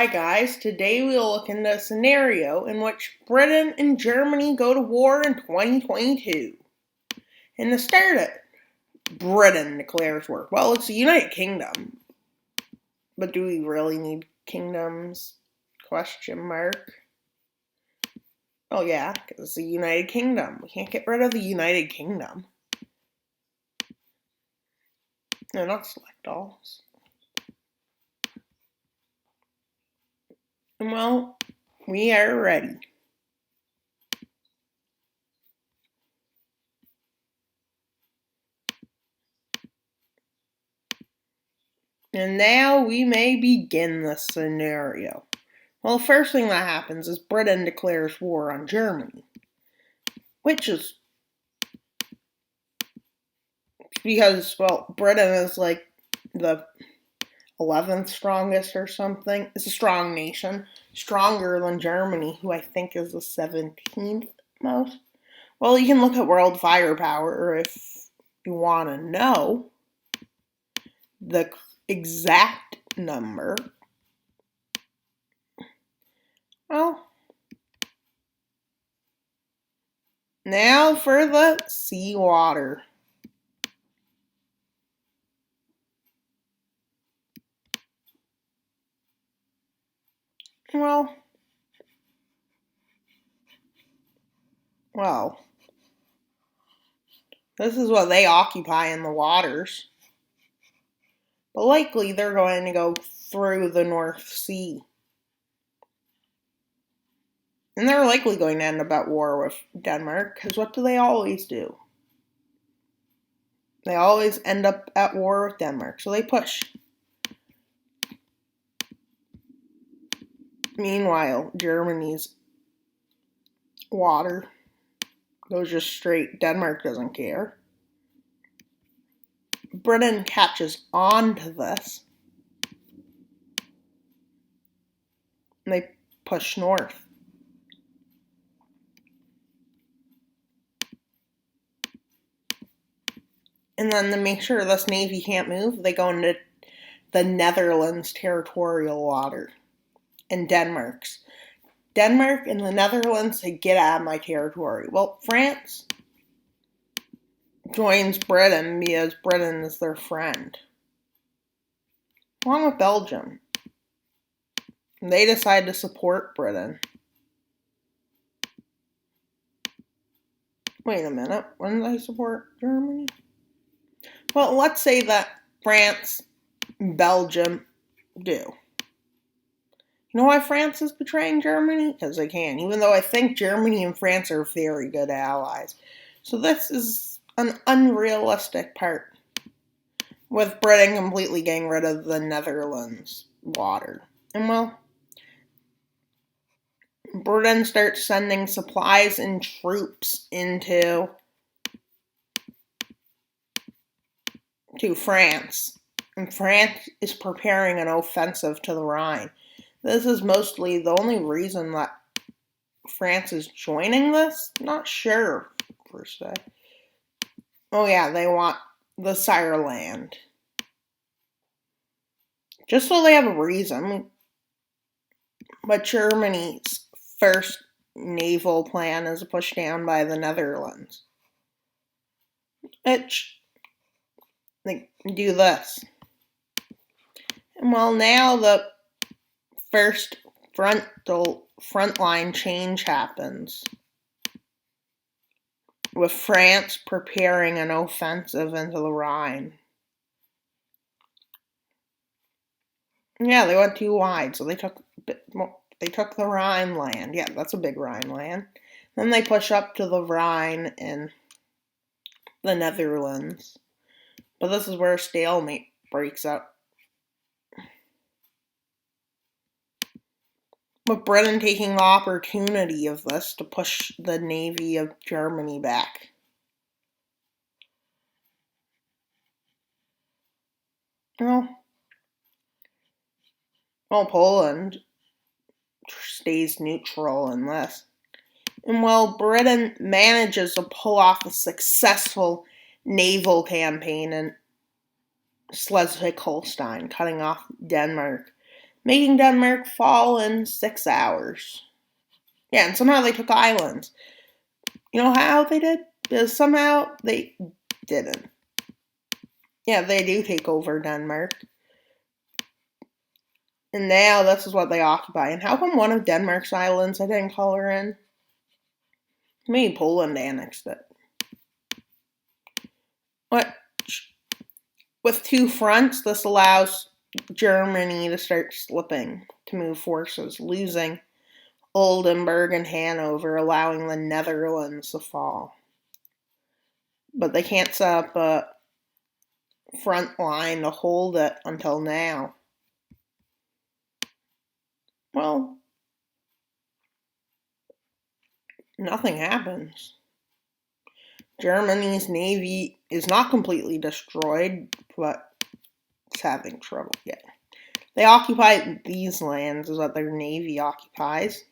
Hi guys, today we'll look into a scenario in which Britain and Germany go to war in 2022. And to start it, Britain declares war. Well, it's the United Kingdom. But do we really need kingdoms? Question mark. Oh yeah, because it's the United Kingdom. We can't get rid of the United Kingdom. No, not select all. And well, we are ready. And now we may begin the scenario. Well, the first thing that happens is Britain declares war on Germany, which is because, well, Britain is like the 11th strongest or something. It's a strong nation, stronger than Germany, who I think is the 17th most. Well, you can look at world firepower if you want to know the exact number. Well, now for the seawater. Well, this is what they occupy in the waters. But likely they're going to go through the North Sea. And they're likely going to end up at war with Denmark, because what do they always do? They always end up at war with Denmark, so they push. Meanwhile, Germany's water goes just straight. Denmark doesn't care. Britain catches on to this, and they push north. And then to make sure this navy can't move, they go into the Netherlands' territorial water and Denmark's. Denmark and the Netherlands say, get out of my territory. Well, France joins Britain because Britain is their friend. Along with Belgium. They decide to support Britain. Wait a minute, when did they support Germany? Well, let's say that France and Belgium do. You know why France is betraying Germany? Because they can, even though I think Germany and France are very good allies. So this is an unrealistic part, with Britain completely getting rid of the Netherlands water. And well, Britain starts sending supplies and troops to France. And France is preparing an offensive to the Rhine. This is mostly the only reason that France is joining this. Not sure, per se. Oh yeah, they want the Saarland. Just so they have a reason. But Germany's first naval plan is pushed down by the Netherlands. They do this. And well, now the first frontline change happens, with France preparing an offensive into the Rhine. Yeah, they went too wide, so they took the Rhineland. Yeah, that's a big Rhineland. Then they push up to the Rhine in the Netherlands. But this is where stalemate breaks up. With Britain taking the opportunity of this to push the navy of Germany back. Well, Poland stays neutral in this. And while Britain manages to pull off a successful naval campaign in Schleswig-Holstein, cutting off Denmark, making Denmark fall in 6 hours. Yeah, and somehow they took islands. You know how they did? Because somehow they didn't. Yeah, they do take over Denmark. And now this is what they occupy. And how come one of Denmark's islands I didn't color in? Maybe Poland annexed it. What? With two fronts, this allows Germany to start slipping, to move forces, losing Oldenburg and Hanover, allowing the Netherlands to fall. But they can't set up a front line to hold it until now. Well, nothing happens. Germany's navy is not completely destroyed, but it's having trouble. Yeah. They occupy these lands, is what their navy occupies.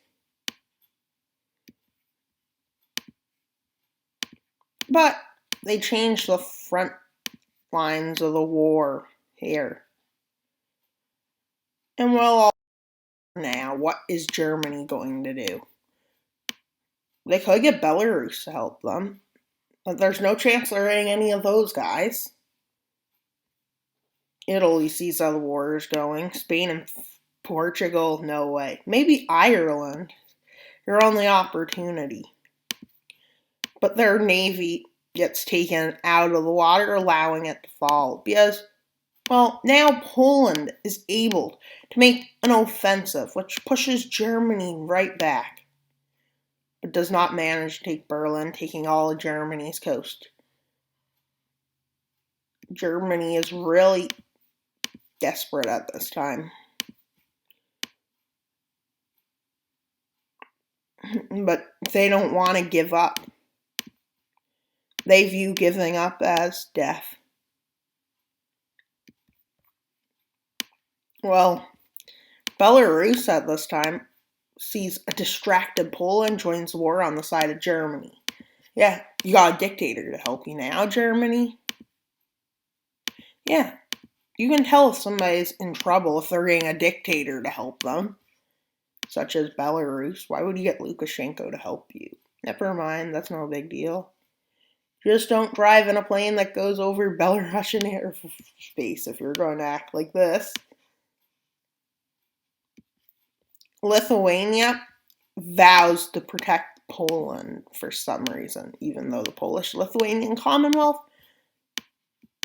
But they changed the front lines of the war here. And well, now, what is Germany going to do? They could get Belarus to help them, but there's no chance they're getting any of those guys. Italy sees how the war is going. Spain and Portugal, no way. Maybe Ireland, your only opportunity. But their navy gets taken out of the water, allowing it to fall. Because, well, now Poland is able to make an offensive, which pushes Germany right back, but does not manage to take Berlin, taking all of Germany's coast. Germany is really desperate at this time. But they don't want to give up. They view giving up as death. Well, Belarus at this time sees a distracted Poland joins the war on the side of Germany. Yeah, you got a dictator to help you now, Germany. Yeah, you can tell if somebody's in trouble if they're getting a dictator to help them, such as Belarus. Why would you get Lukashenko to help you? Never mind, that's no big deal. Just don't drive in a plane that goes over Belarusian airspace if you're going to act like this. Lithuania vows to protect Poland for some reason, even though the Polish-Lithuanian Commonwealth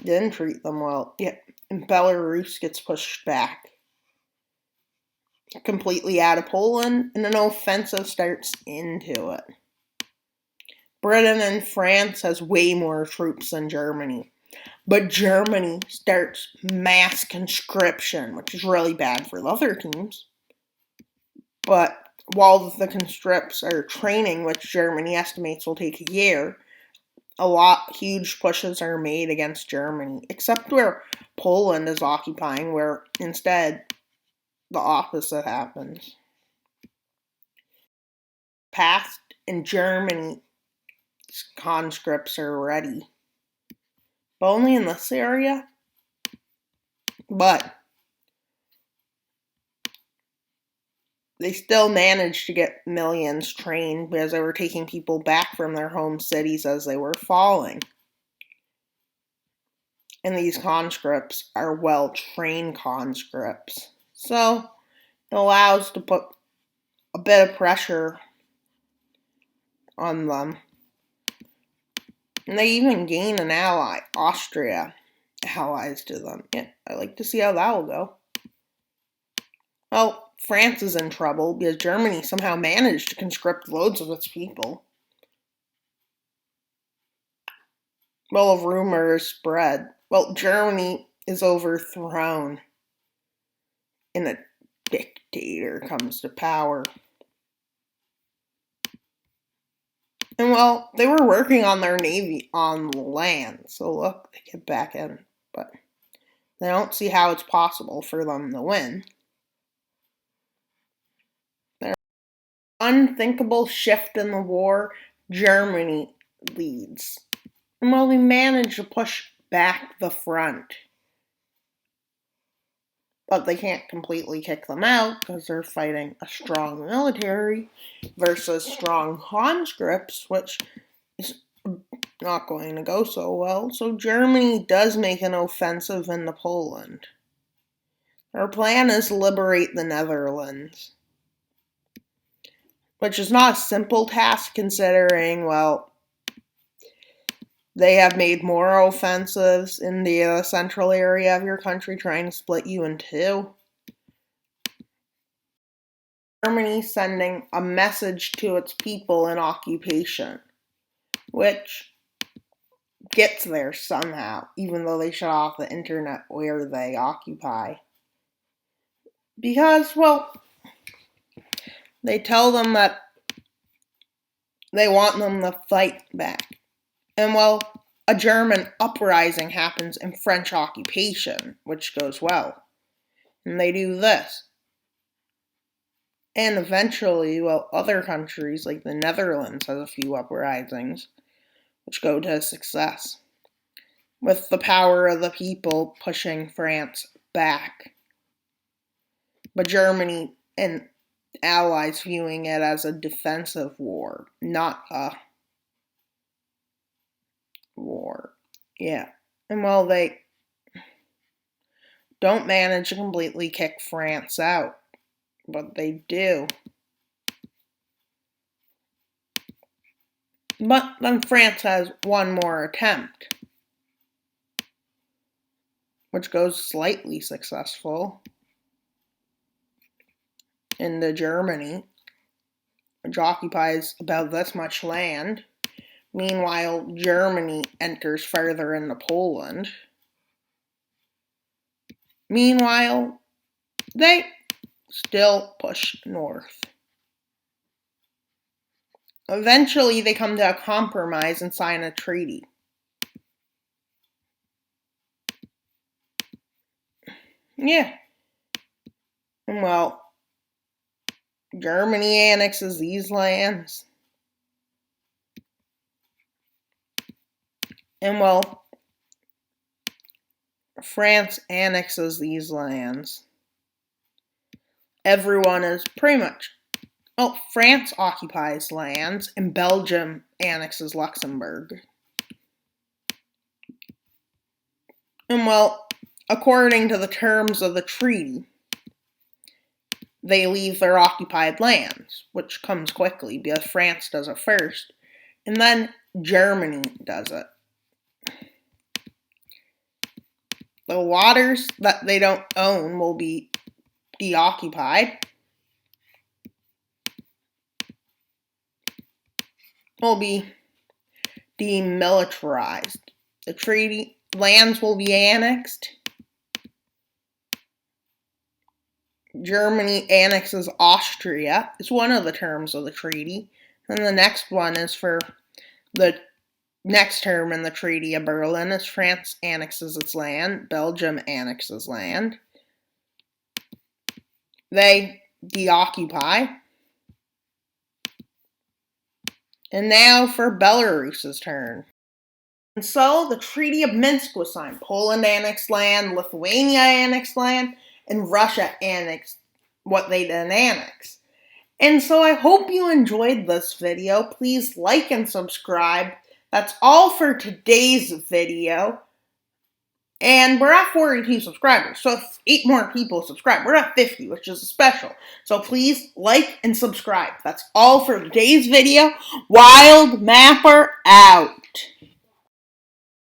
didn't treat them well. Yeah, and Belarus gets pushed back completely out of Poland, and an offensive starts into it. Britain and France has way more troops than Germany, but Germany starts mass conscription, which is really bad for the other teams. But while the conscripts are training, which Germany estimates will take a year, huge pushes are made against Germany, except where Poland is occupying, where instead the opposite happens. Past in Germany, conscripts are ready, but only in this area. But they still managed to get millions trained because they were taking people back from their home cities as they were falling. And these conscripts are well-trained conscripts. So it allows to put a bit of pressure on them. And they even gain an ally, Austria, allies to them. Yeah, I'd like to see how that will go. Well, France is in trouble because Germany somehow managed to conscript loads of its people. Well, a rumor is spread. Well, Germany is overthrown and a dictator comes to power. And well, they were working on their navy on land, so look, they get back in, but they don't see how it's possible for them to win. There's an unthinkable shift in the war. Germany leads. And well, they manage to push back the front. but they can't completely kick them out because they're fighting a strong military versus strong conscripts, which is not going to go so well. So Germany does make an offensive into Poland. Their plan is to liberate the Netherlands, which is not a simple task considering, well, they have made more offensives in the central area of your country, trying to split you in two. Germany sending a message to its people in occupation, which gets there somehow, even though they shut off the internet where they occupy. Because, well, they tell them that they want them to fight back. And, well, a German uprising happens in French occupation, which goes well. And they do this. And eventually, well, other countries like the Netherlands has a few uprisings, which go to success, with the power of the people pushing France back. But Germany and allies viewing it as a defensive war, not a war. Yeah. And well, they don't manage to completely kick France out, but they do. But then France has one more attempt, which goes slightly successful into Germany, which occupies about this much land. Meanwhile, Germany enters further into Poland. Meanwhile, they still push north. Eventually, they come to a compromise and sign a treaty. Yeah. And well, Germany annexes these lands. And well, France annexes these lands. Everyone is pretty much, well, France occupies lands and Belgium annexes Luxembourg. And well, according to the terms of the treaty, they leave their occupied lands, which comes quickly because France does it first, and then Germany does it. The waters that they don't own will be deoccupied, will be demilitarized. The treaty lands will be annexed. Germany annexes Austria. It's one of the terms of the treaty. And the next one is for the next term in the Treaty of Berlin is France annexes its land. Belgium annexes land. They deoccupy. And now for Belarus's turn. And so the Treaty of Minsk was signed. Poland annexed land, Lithuania annexed land, and Russia annexed what they didn't annex. And so I hope you enjoyed this video. Please like and subscribe. That's all for today's video. And we're at 42 subscribers. So if 8 more people subscribe, we're at 50, which is a special. So please like and subscribe. That's all for today's video. Wild Mapper out.